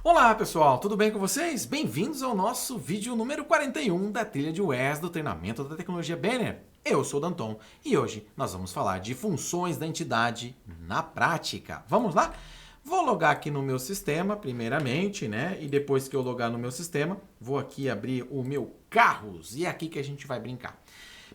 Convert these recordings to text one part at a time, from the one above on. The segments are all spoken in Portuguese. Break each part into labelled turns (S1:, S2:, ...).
S1: Olá pessoal, tudo bem com vocês? Bem-vindos ao nosso vídeo número 41 da trilha de WES do treinamento da tecnologia Banner. Eu sou o Danton e hoje nós vamos falar de funções da entidade na prática. Vamos lá? Vou logar aqui no meu sistema primeiramente, né? E depois que eu logar no meu sistema, vou aqui abrir o meu carros e é aqui que a gente vai brincar.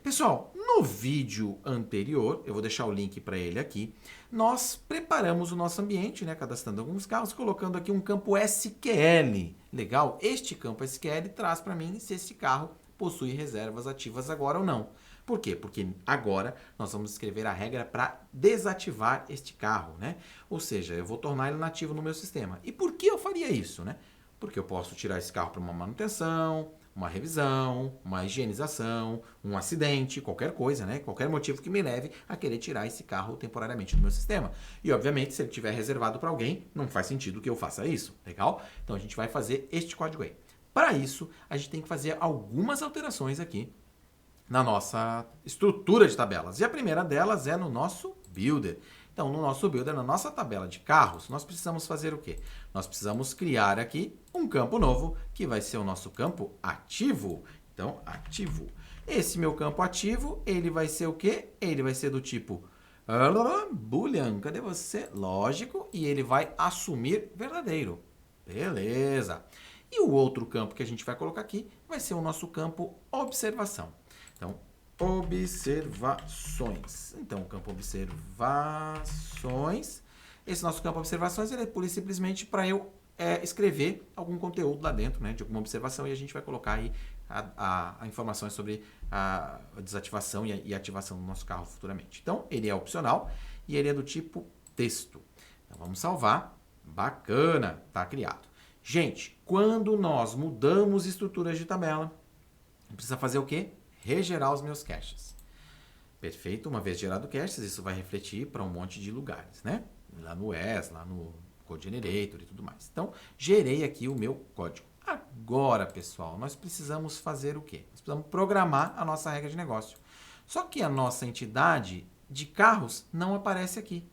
S1: Pessoal, no vídeo anterior, eu vou deixar o link para ele aqui, nós preparamos o nosso ambiente, né, cadastrando alguns carros, colocando aqui um campo SQL. Legal? Este campo SQL traz para mim se esse carro possui reservas ativas agora ou não. Por quê? Porque agora nós vamos escrever a regra para desativar este carro, né? Ou seja, eu vou tornar ele inativo no meu sistema. E por que eu faria isso, né? Porque eu posso tirar esse carro para uma manutenção, uma revisão, uma higienização, um acidente, qualquer coisa, né? Qualquer motivo que me leve a querer tirar esse carro temporariamente do meu sistema. E, obviamente, se ele estiver reservado para alguém, não faz sentido que eu faça isso, legal? Então, a gente vai fazer este código aí. Para isso, a gente tem que fazer algumas alterações aqui na nossa estrutura de tabelas. E a primeira delas é no nosso builder. Então, no nosso builder, na nossa tabela de carros, nós precisamos fazer o quê? Nós precisamos criar aqui um campo novo, que vai ser o nosso campo ativo. Então, ativo. Esse meu campo ativo, ele vai ser o quê? Ele vai ser do tipo boolean, cadê você? Lógico, e ele vai assumir verdadeiro. Beleza. E o outro campo que a gente vai colocar aqui vai ser o nosso campo observação. Então, observações. Então, o campo observações. Esse nosso campo observações ele é pura e simplesmente para eu escrever algum conteúdo lá dentro, né, de alguma observação, e a gente vai colocar aí a informações sobre a desativação e a ativação do nosso carro futuramente. Então, ele é opcional e ele é do tipo texto. Então, vamos salvar. Bacana, tá criado. Gente, quando nós mudamos estruturas de tabela, precisa fazer o quê? Regerar os meus caches. Perfeito, uma vez gerado caches, isso vai refletir para um monte de lugares, né? Lá no WES, lá no Code Generator e tudo mais. Então, gerei aqui o meu código. Agora, pessoal, nós precisamos fazer o quê? Nós precisamos programar a nossa regra de negócio. Só que a nossa entidade de carros não aparece aqui.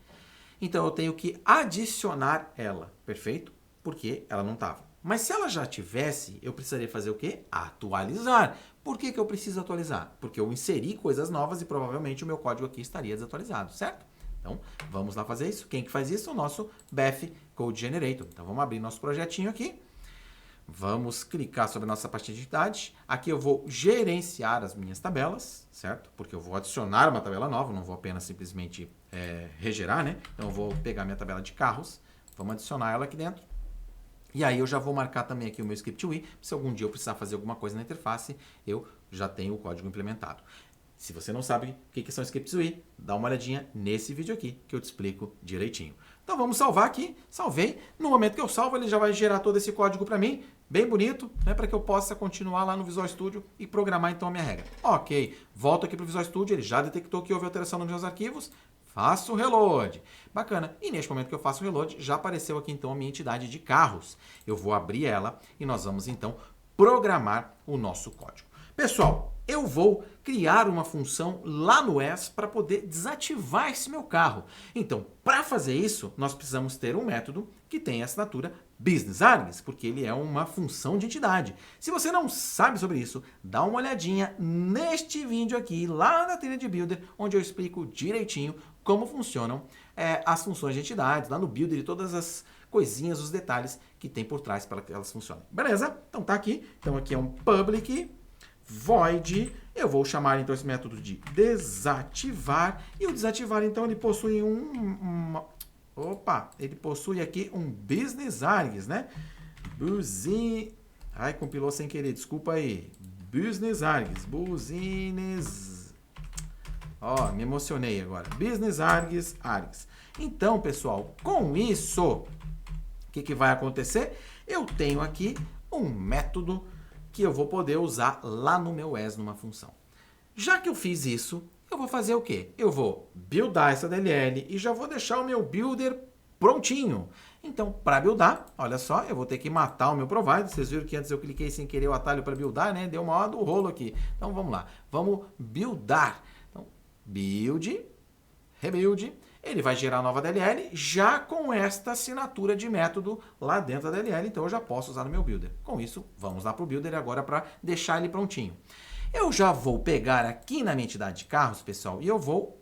S1: Então, eu tenho que adicionar ela, perfeito? Porque ela não estava. Mas se ela já tivesse, eu precisaria fazer o quê? Atualizar. Por que eu preciso atualizar? Porque eu inseri coisas novas e provavelmente o meu código aqui estaria desatualizado, certo? Então, vamos lá fazer isso. Quem que faz isso? O nosso BF Code Generator. Então, vamos abrir nosso projetinho aqui. Vamos clicar sobre a nossa pastinha de entidade. Aqui eu vou gerenciar as minhas tabelas, certo? Porque eu vou adicionar uma tabela nova, não vou apenas simplesmente regerar, né? Então, eu vou pegar minha tabela de carros, vamos adicionar ela aqui dentro. E aí eu já vou marcar também aqui o meu script UI, se algum dia eu precisar fazer alguma coisa na interface, eu já tenho o código implementado. Se você não sabe o que são scripts UI, dá uma olhadinha nesse vídeo aqui, que eu te explico direitinho. Então vamos salvar aqui, salvei. No momento que eu salvo, ele já vai gerar todo esse código para mim, bem bonito, né, para que eu possa continuar lá no Visual Studio e programar então a minha regra. Ok, volto aqui para o Visual Studio, ele já detectou que houve alteração nos meus arquivos, faço o reload. Bacana. E neste momento que eu faço o reload, já apareceu aqui então a minha entidade de carros. Eu vou abrir ela e nós vamos então programar o nosso código. Pessoal, eu vou criar uma função lá no WES para poder desativar esse meu carro. Então, para fazer isso, nós precisamos ter um método que tem a assinatura businessargs, porque ele é uma função de entidade. Se você não sabe sobre isso, dá uma olhadinha neste vídeo aqui, lá na trilha de Builder, onde eu explico direitinho como funcionam as funções de entidades, lá no Builder e todas as coisinhas, os detalhes que tem por trás para que elas funcionem. Beleza? Então tá aqui. Então aqui é um public void, eu vou chamar então esse método de desativar, e o desativar então ele possui ele possui aqui um business args, né? Ai, compilou sem querer, desculpa aí. Business args, me emocionei agora. Business args. Então, pessoal, com isso, o que vai acontecer? Eu tenho aqui um método que eu vou poder usar lá no meu WES numa função. Já que eu fiz isso, eu vou fazer o quê? Eu vou buildar essa DLL e já vou deixar o meu builder prontinho. Então, para buildar, olha só, eu vou ter que matar o meu provider. Vocês viram que antes eu cliquei sem querer o atalho para buildar, né? Deu uma hora do rolo aqui. Então, vamos lá. Vamos buildar. Então, build, rebuild. ele vai gerar a nova DLL já com esta assinatura de método lá dentro da DLL, então eu já posso usar no meu builder. Com isso, vamos lá para o builder agora para deixar ele prontinho. Eu já vou pegar aqui na minha entidade de carros, pessoal, e eu vou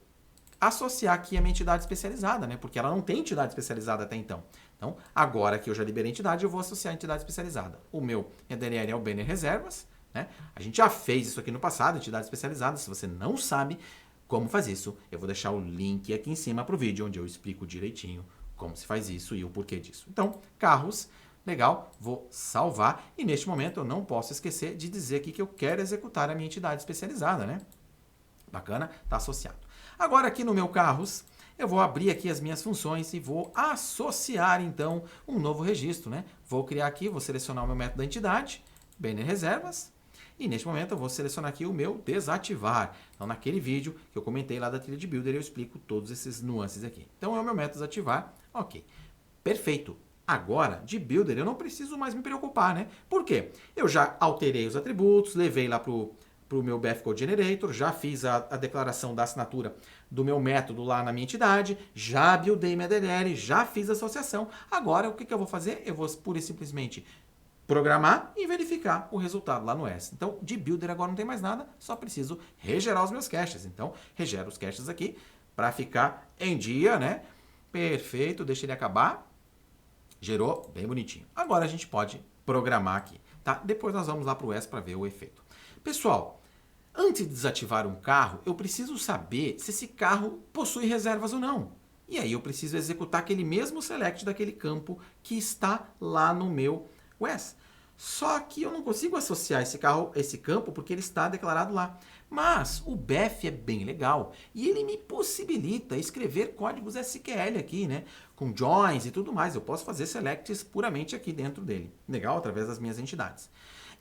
S1: associar aqui a minha entidade especializada, né? Porque ela não tem entidade especializada até então. Então, agora que eu já liberei a entidade, eu vou associar a entidade especializada. Minha DLL é o Banner Reservas, né? A gente já fez isso aqui no passado, entidade especializada. Se você não sabe como faz isso, eu vou deixar o link aqui em cima para o vídeo, onde eu explico direitinho como se faz isso e o porquê disso. Então, carros, legal, vou salvar. E neste momento eu não posso esquecer de dizer aqui que eu quero executar a minha entidade especializada, né? Bacana, está associado. Agora aqui no meu carros, eu vou abrir aqui as minhas funções e vou associar então um novo registro, né? Vou criar aqui, vou selecionar o meu método da entidade, Banner Reservas, e neste momento eu vou selecionar aqui o meu desativar. Então naquele vídeo que eu comentei lá da trilha de Builder, eu explico todos esses nuances aqui. Então é o meu método desativar, ok. Perfeito. Agora, de Builder, eu não preciso mais me preocupar, né? Por quê? Eu já alterei os atributos, levei lá para o meu BF Code Generator, já fiz a declaração da assinatura do meu método lá na minha entidade, já buildei minha DLL, já fiz a associação. Agora, o que eu vou fazer? Eu vou pura e simplesmente programar e verificar o resultado lá no S. Então, de Builder agora não tem mais nada, só preciso regerar os meus caches. Então, regero os caches aqui para ficar em dia, né? Perfeito, deixa ele acabar. Gerou, bem bonitinho. Agora a gente pode programar aqui, tá? Depois nós vamos lá para o S para ver o efeito. Pessoal, antes de desativar um carro, eu preciso saber se esse carro possui reservas ou não. E aí eu preciso executar aquele mesmo select daquele campo que está lá no meu WES. Só que eu não consigo associar esse campo porque ele está declarado lá. Mas o BEF é bem legal e ele me possibilita escrever códigos SQL aqui, né? Com joins e tudo mais. Eu posso fazer selects puramente aqui dentro dele. Legal? Através das minhas entidades.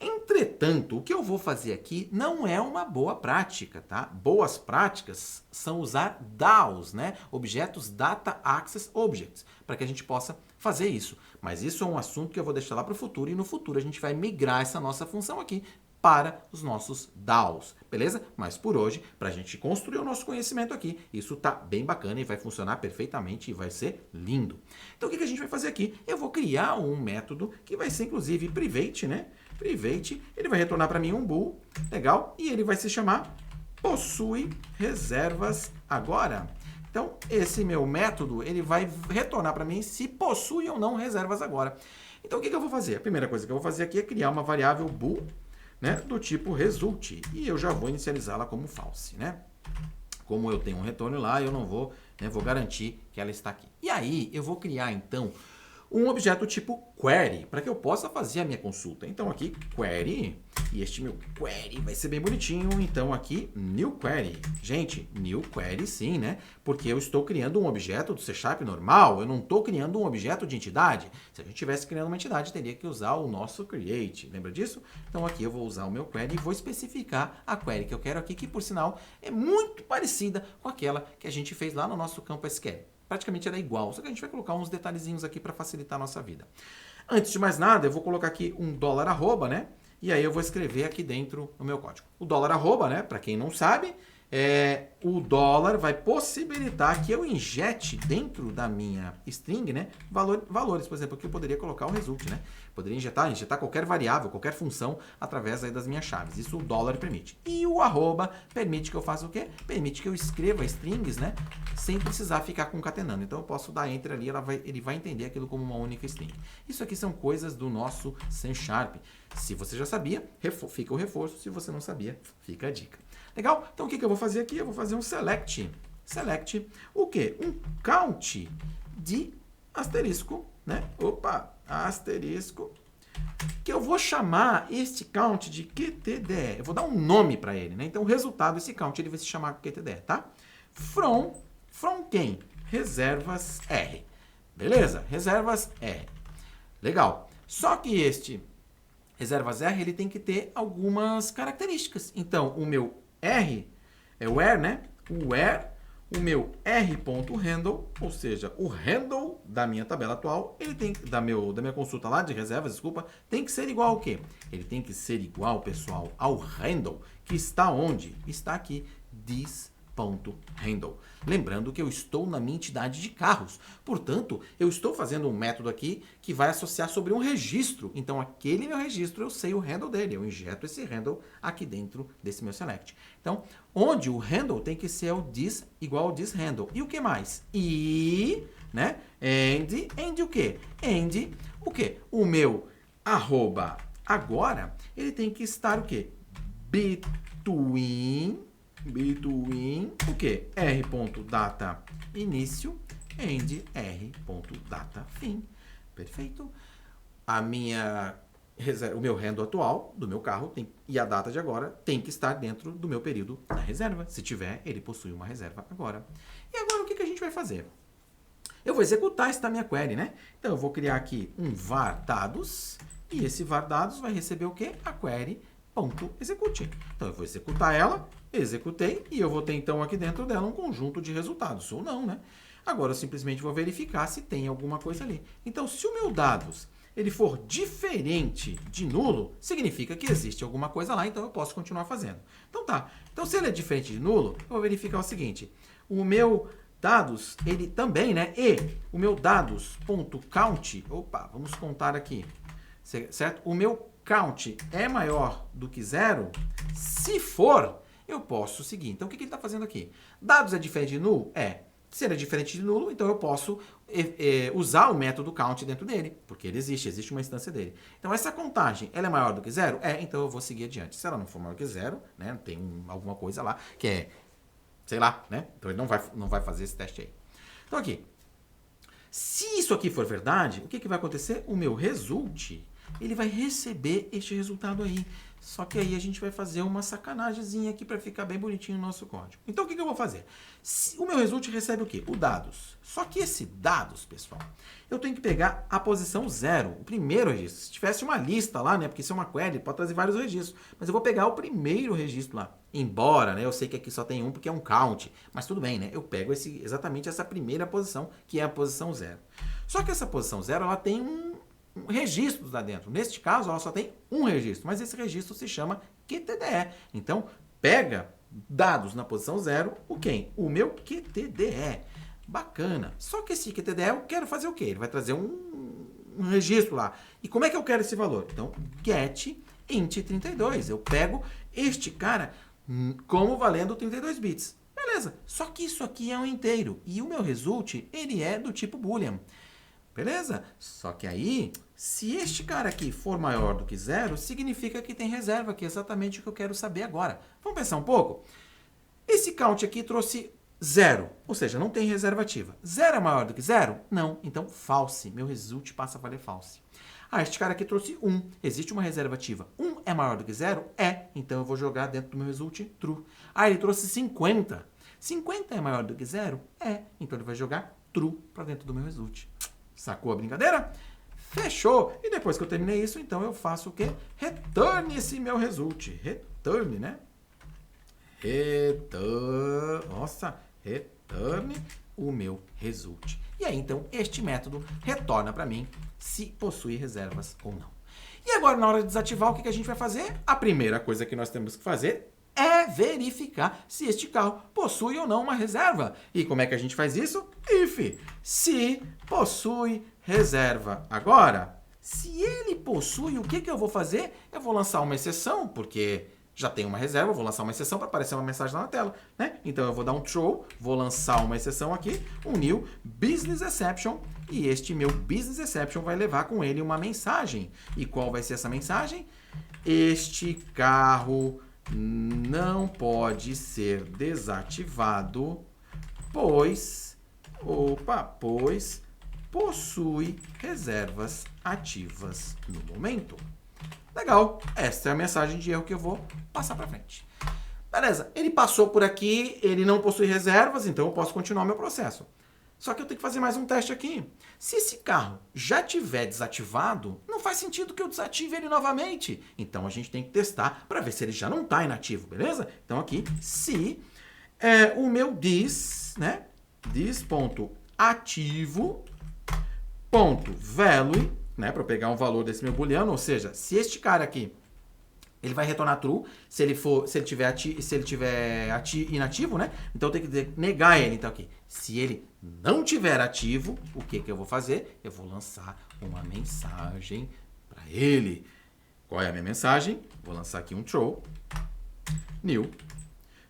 S1: Entretanto, o que eu vou fazer aqui não é uma boa prática, tá? Boas práticas são usar DAOs, né? Objetos Data Access Objects, para que a gente possa fazer isso. Mas isso é um assunto que eu vou deixar lá para o futuro e no futuro a gente vai migrar essa nossa função aqui para os nossos DAOs, beleza? Mas por hoje, para a gente construir o nosso conhecimento aqui, isso tá bem bacana e vai funcionar perfeitamente e vai ser lindo. Então o que a gente vai fazer aqui? Eu vou criar um método que vai ser inclusive private, né? Private, ele vai retornar para mim um bool, legal, e ele vai se chamar possui reservas agora. Então, esse meu método, ele vai retornar para mim se possui ou não reservas agora. Então, o que eu vou fazer? A primeira coisa que eu vou fazer aqui é criar uma variável bool, né, do tipo result, e eu já vou inicializá-la como false, né? Como eu tenho um retorno lá, eu não vou, né, vou garantir que ela está aqui. E aí, eu vou criar, então, um objeto tipo query, para que eu possa fazer a minha consulta. Então aqui, query, e este meu query vai ser bem bonitinho. Então aqui, new query. Gente, new query sim, né? Porque eu estou criando um objeto do C# normal, eu não estou criando um objeto de entidade. Se a gente estivesse criando uma entidade, teria que usar o nosso create. Lembra disso? Então aqui eu vou usar o meu query e vou especificar a query que eu quero aqui, que por sinal é muito parecida com aquela que a gente fez lá no nosso campo SQL. Praticamente era igual, só que a gente vai colocar uns detalhezinhos aqui para facilitar a nossa vida. Antes de mais nada, eu vou colocar aqui um $@, né? E aí eu vou escrever aqui dentro no meu código. O $@, né? Para quem não sabe, o dólar vai possibilitar que eu injete dentro da minha string, né, valores. Por exemplo, aqui eu poderia colocar o result, né? Poderia injetar qualquer variável, qualquer função através aí das minhas chaves. Isso o dólar permite. E o arroba permite que eu faça o quê? Permite que eu escreva strings, né, sem precisar ficar concatenando. Então eu posso dar enter ali, ele vai entender aquilo como uma única string. Isso aqui são coisas do nosso C#. Se você já sabia, fica o reforço. Se você não sabia, fica a dica. Legal? Então o que eu vou fazer aqui? Eu vou fazer um select. Select o quê? Um count de asterisco, né? Opa, asterisco. Que eu vou chamar este count de QTDE. Eu vou dar um nome para ele, né? Então o resultado desse count ele vai se chamar QTDE, tá? From quem? Reservas R. Beleza? Reservas R. Legal. Só que este reservas R ele tem que ter algumas características. Então o meu R é o where, né? O where, o meu r.handle, ou seja, o handle da minha tabela atual, ele tem da minha consulta lá de reservas, desculpa, tem que ser igual ao quê? Ele tem que ser igual, pessoal, ao handle que está onde? Está aqui this.get. handle. Lembrando que eu estou na minha entidade de carros. Portanto, eu estou fazendo um método aqui que vai associar sobre um registro. Então, aquele meu registro, eu sei o handle dele. Eu injeto esse handle aqui dentro desse meu select. Então, onde o handle tem que ser o this igual ao this handle. E o que mais? E, né? And o quê? And o quê? O meu arroba agora, ele tem que estar o quê? Between o quê? r.data início and r.data fim. Perfeito. O meu handle atual do meu carro e a data de agora tem que estar dentro do meu período da reserva. Se tiver, ele possui uma reserva agora. E agora o que a gente vai fazer? Eu vou executar esta minha query, né? Então eu vou criar aqui um var dados e esse var dados vai receber o quê? A query.execute. Então eu vou executar ela, executei e eu vou ter então aqui dentro dela um conjunto de resultados, ou não, né? Agora eu simplesmente vou verificar se tem alguma coisa ali. Então se o meu dados ele for diferente de nulo, significa que existe alguma coisa lá, então eu posso continuar fazendo. Então tá. Então se ele é diferente de nulo, eu vou verificar o seguinte. O meu dados, ele também, né? E o meu dados.count, opa, vamos contar aqui, certo? O meu count é maior do que 0? Se for, eu posso seguir. Então, o que ele está fazendo aqui? Dados é diferente de nulo? É. Se ele é diferente de nulo, então eu posso usar o método count dentro dele, porque ele existe uma instância dele. Então, essa contagem, ela é maior do que 0? É, então eu vou seguir adiante. Se ela não for maior que 0, né, tem alguma coisa lá que é, sei lá, né? Então, ele não vai fazer esse teste aí. Então, aqui. Se isso aqui for verdade, o que vai acontecer? O meu result, ele vai receber este resultado aí. Só que aí a gente vai fazer uma sacanagemzinha aqui para ficar bem bonitinho no nosso código. Então, o que eu vou fazer? O meu result recebe o quê? O dados. Só que esse dados, pessoal, eu tenho que pegar a posição 0, o primeiro registro. Se tivesse uma lista lá, né? Porque isso é uma query, pode trazer vários registros. Mas eu vou pegar o primeiro registro lá. Embora, né? Eu sei que aqui só tem um porque é um count. Mas tudo bem, né? Eu pego exatamente essa primeira posição, que é a posição 0. Só que essa posição 0, ela tem registros lá dentro. Neste caso, ela só tem um registro, mas esse registro se chama QTDE. Então, pega dados na posição 0, o quem? O meu QTDE. Bacana. Só que esse QTDE eu quero fazer o quê? Ele vai trazer um registro lá. E como é que eu quero esse valor? Então, get int 32. Eu pego este cara como valendo 32 bits. Beleza. Só que isso aqui é um inteiro. E o meu result, ele é do tipo boolean. Beleza? Só que aí, se este cara aqui for maior do que 0, significa que tem reserva, que é exatamente o que eu quero saber agora. Vamos pensar um pouco? Esse count aqui trouxe 0, ou seja, não tem reserva ativa. 0 é maior do que 0? Não. Então, false. Meu result passa a valer false. Ah, este cara aqui trouxe 1. Existe uma reserva ativa. 1 é maior do que 0? É. Então, eu vou jogar dentro do meu result true. Ah, ele trouxe 50. 50 é maior do que 0? É. Então, ele vai jogar true para dentro do meu result. Sacou a brincadeira? Fechou! E depois que eu terminei isso, então eu faço o quê? Returne esse meu result. Returne, né? Returne o meu result. E aí, então, este método retorna para mim se possui reservas ou não. E agora, na hora de desativar, o que a gente vai fazer? A primeira coisa que nós temos que fazer é verificar se este carro possui ou não uma reserva. E como é que a gente faz isso? If. Se possui reserva. Agora, se ele possui, o que eu vou fazer? Eu vou lançar uma exceção, porque já tem uma reserva, eu vou lançar uma exceção para aparecer uma mensagem lá na tela, né? Então eu vou dar um throw, vou lançar uma exceção aqui, um new business exception, e este meu business exception vai levar com ele uma mensagem. E qual vai ser essa mensagem? Este carro não pode ser desativado, pois possui reservas ativas no momento. Legal, essa é a mensagem de erro que eu vou passar para frente. Beleza, ele passou por aqui, ele não possui reservas, então eu posso continuar meu processo. Só que eu tenho que fazer mais um teste aqui. Se esse carro já tiver desativado, não faz sentido que eu desative ele novamente. Então a gente tem que testar para ver se ele já não está inativo, beleza? Então aqui, se o meu this, né? This.ativo.value, né? Para eu pegar um valor desse meu booleano, ou seja, se este cara aqui ele vai retornar true se ele tiver inativo, né? Então eu tenho que negar ele. Então aqui, se ele não tiver ativo, o que eu vou fazer? Eu vou lançar uma mensagem para ele. Qual é a minha mensagem? Vou lançar aqui um throw new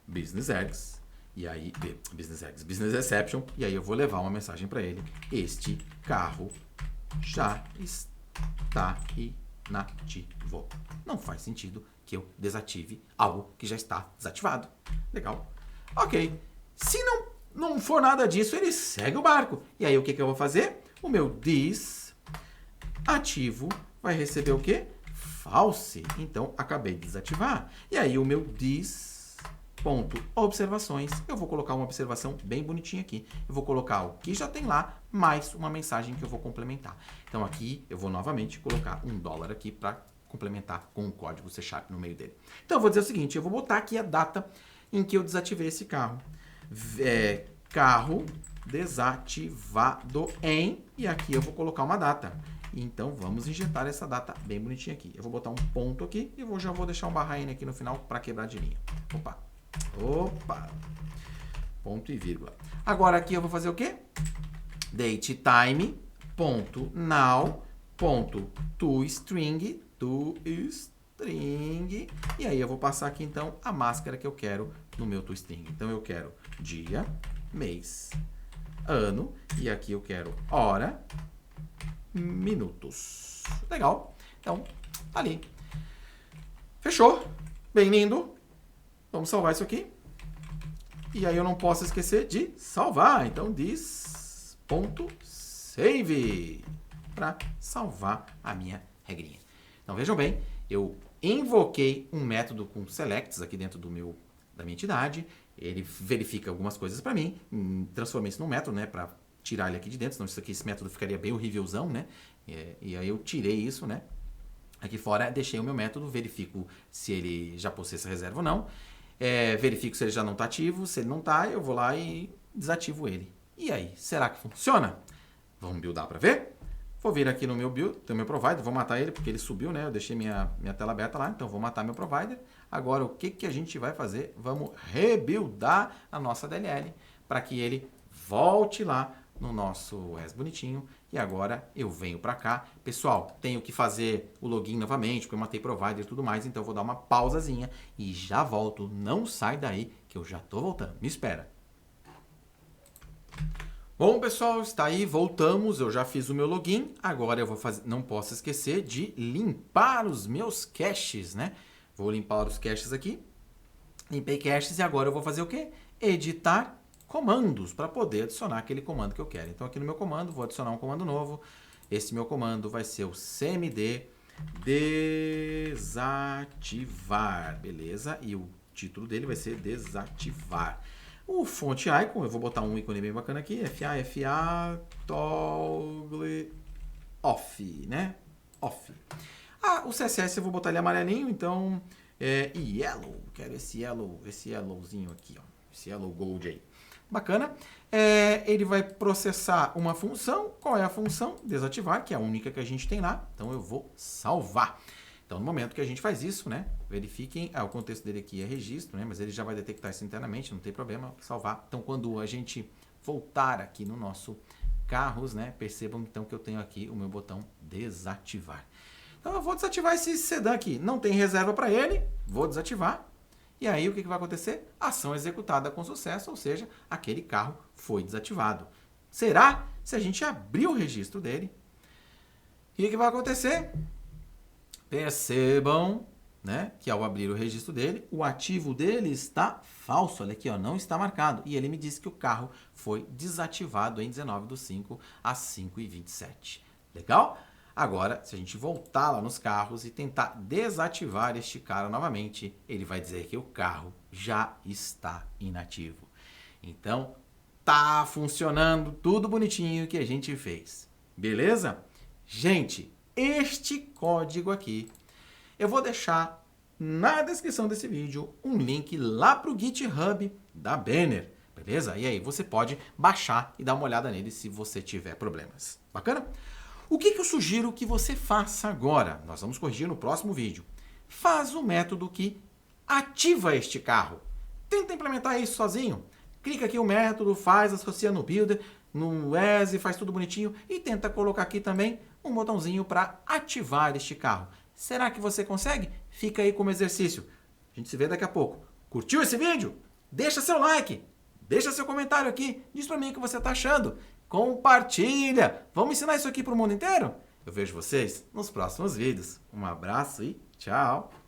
S1: business eggs e aí business exception, e aí eu vou levar uma mensagem para ele. Este carro já está inativo. Não faz sentido que eu desative algo que já está desativado. Legal. Ok. Se não for nada disso, ele segue o barco. E aí o que eu vou fazer? O meu this ativo vai receber o quê? False. Então, acabei de desativar. E aí o meu this ponto observações, eu vou colocar uma observação bem bonitinha aqui. Eu vou colocar o que já tem lá, mais uma mensagem que eu vou complementar. Então aqui eu vou novamente colocar $1 aqui para complementar com um código C# no meio dele. Então eu vou dizer o seguinte, eu vou botar aqui a data em que eu desativei esse carro. Carro desativado em, e aqui eu vou colocar uma data. Então vamos injetar essa data bem bonitinha aqui. Eu vou botar um ponto aqui e já vou deixar um barra N aqui no final para quebrar de linha. Opa! Ponto e vírgula. Agora aqui eu vou fazer o quê? Datetime ponto now ponto toString, e aí eu vou passar aqui então a máscara que eu quero no meu toString. Então eu quero dia, mês, ano, e aqui eu quero hora, minutos. Legal. Então, tá ali. Fechou. Bem lindo. Vamos salvar isso aqui. E aí eu não posso esquecer de salvar. Então, this.save para salvar a minha regrinha. Então, vejam bem, eu invoquei um método com selects aqui dentro da minha entidade. Ele verifica algumas coisas para mim. Transformei isso num método, né, para tirar ele aqui de dentro. Senão esse método ficaria bem horrívelzão, né? E aí eu tirei isso, né? Aqui fora, deixei o meu método, verifico se ele já possui essa reserva ou não. Verifico se ele já não está ativo. Se ele não está, eu vou lá e desativo ele. E aí, será que funciona? Vamos buildar para ver? Vou vir aqui no meu build, tem o meu provider, vou matar ele porque ele subiu, né? Eu deixei minha tela aberta lá, então vou matar meu provider. Agora, o que a gente vai fazer? Vamos rebuildar a nossa DLL para que ele volte lá no nosso res bonitinho. E agora eu venho para cá. Pessoal, tenho que fazer o login novamente, porque eu matei provider e tudo mais, então eu vou dar uma pausazinha e já volto. Não sai daí que eu já tô voltando. Me espera. Bom, pessoal, está aí, voltamos, eu já fiz o meu login, agora eu vou fazer, não posso esquecer de limpar os meus caches, né? Vou limpar os caches aqui, limpei caches e agora eu vou fazer o quê? Editar comandos para poder adicionar aquele comando que eu quero. Então aqui no meu comando, vou adicionar um comando novo, esse meu comando vai ser o cmd desativar, beleza? E o título dele vai ser desativar. O font icon, eu vou botar um ícone bem bacana aqui, FA, toggle off, né? Off. O CSS eu vou botar ele amarelinho, então yellow, quero esse yellowzinho aqui, ó, esse yellow gold aí. Bacana. Ele vai processar uma função. Qual é a função? Desativar, que é a única que a gente tem lá. Então eu vou salvar. Então, no momento que a gente faz isso, né, verifiquem, o contexto dele aqui é registro, né, mas ele já vai detectar isso internamente, não tem problema, salvar. Então, quando a gente voltar aqui no nosso carros, né, percebam então que eu tenho aqui o meu botão desativar. Então, eu vou desativar esse sedã aqui. Não tem reserva para ele, vou desativar. E aí, o que vai acontecer? Ação executada com sucesso, ou seja, aquele carro foi desativado. Será? Se a gente abrir o registro dele, o que vai acontecer? Percebam, né, que ao abrir o registro dele, o ativo dele está falso. Olha aqui, ó, não está marcado. E ele me disse que o carro foi desativado em 19/5 às 5h27. Legal? Agora, se a gente voltar lá nos carros e tentar desativar este cara novamente, ele vai dizer que o carro já está inativo. Então, tá funcionando tudo bonitinho que a gente fez. Beleza? Gente, este código aqui, eu vou deixar na descrição desse vídeo um link lá para o GitHub da Banner, beleza? E aí você pode baixar e dar uma olhada nele se você tiver problemas. Bacana? O que eu sugiro que você faça agora? Nós vamos corrigir no próximo vídeo. faz o método que ativa este carro. Tenta implementar isso sozinho. Clica aqui o método, faz, associa no Builder, no ESE, faz tudo bonitinho e tenta colocar aqui também um botãozinho para ativar este carro. Será que você consegue? Fica aí como exercício. A gente se vê daqui a pouco. Curtiu esse vídeo? Deixa seu like, deixa seu comentário aqui, diz para mim o que você está achando. Compartilha! Vamos ensinar isso aqui para o mundo inteiro? Eu vejo vocês nos próximos vídeos. Um abraço e tchau!